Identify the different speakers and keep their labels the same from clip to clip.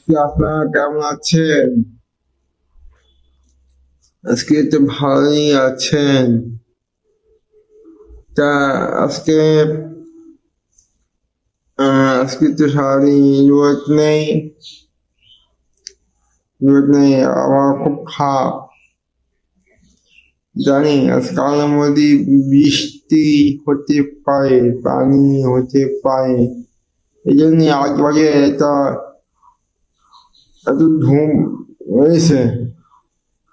Speaker 1: কি আপনারা কেমন আছেন? আজকে তো ভালোই আছেন। তা আজকে আজকে তো সারাদিন রোদ নেই, আবার খুব খারাপ। জানি আজকালের মধ্যে বৃষ্টি হতে পারে, পানি হতে পারে। এই জন্য আজকে এত ধুম হয়েছে।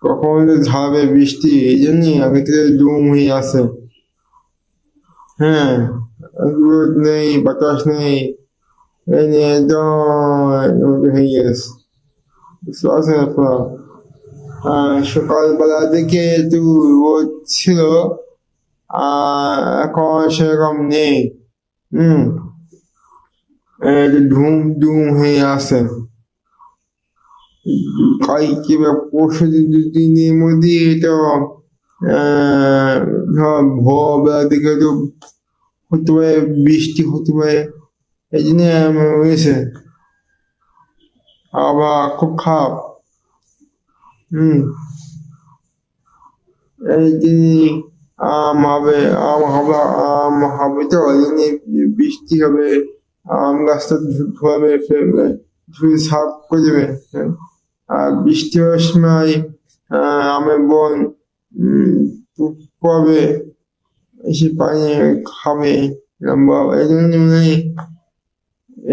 Speaker 1: কখন যে ঝাড়বে বৃষ্টি, এই জন্যই আগে থেকে ধুম হয়ে আছে। হ্যাঁ, রোদ নেই, বাতাস নেই, এই নিয়ে একদম হয়ে গেছে। বুঝতে পারছেন আপনারা? সকালবেলা দিকে একটু রোদ ছিল, এখন সেরকম নেই। হম একটু ধুম ধুম হয়ে আছে। কালকে বা পরশু দিনের মধ্যে এটা ভোরবেলা দিকে তো হতে পারে, বৃষ্টি হতে পারে। এই জন্য হয়েছে আবার খুব খারাপ। হম এই যে আম হবে তো এই জন্য বৃষ্টি হবে, আম গাছটা ধোয়াবে, ফেলবে, ধুয়ে সাফ করে দেবে। হ্যাঁ? আর বৃষ্টি হওয়ার সময় আমের বন পড়বে, এসে পানি খাবে, এই জন্য মানে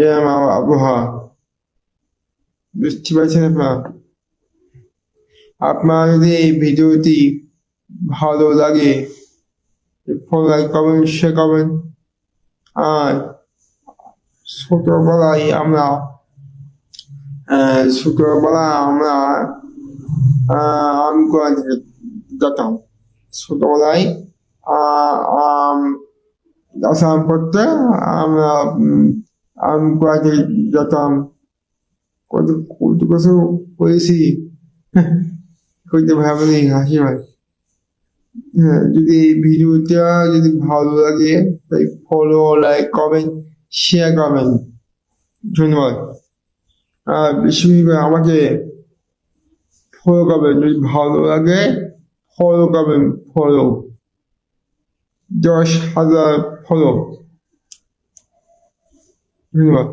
Speaker 1: এরম আবহাওয়া। বুঝতে পারছেন আপনারা? আপনার যদি এই ভিডিওটি ভালো লাগে, লাইক করবেন, শেয়ার করবেন। আর ছোটবেলায় আমরা আম কুড়াতে যেতাম। ছোটবেলায় আম গাছে আম করতে আমরা আম কুড়াতে যেতাম। কত কত কিছু করেছি, করতে ভাবলেই হাসি হয়। হ্যাঁ, যদি এই ভিডিওটা যদি ভালো লাগে, তাই ফলো, লাইক, কমেন্ট, শেয়ার করবেন। ধন্যবাদ। আর বেশি করে আমাকে ফলো করবেন, যদি ভালো লাগে ফলো করবেন। Follow 10,000 follow. ধন্যবাদ।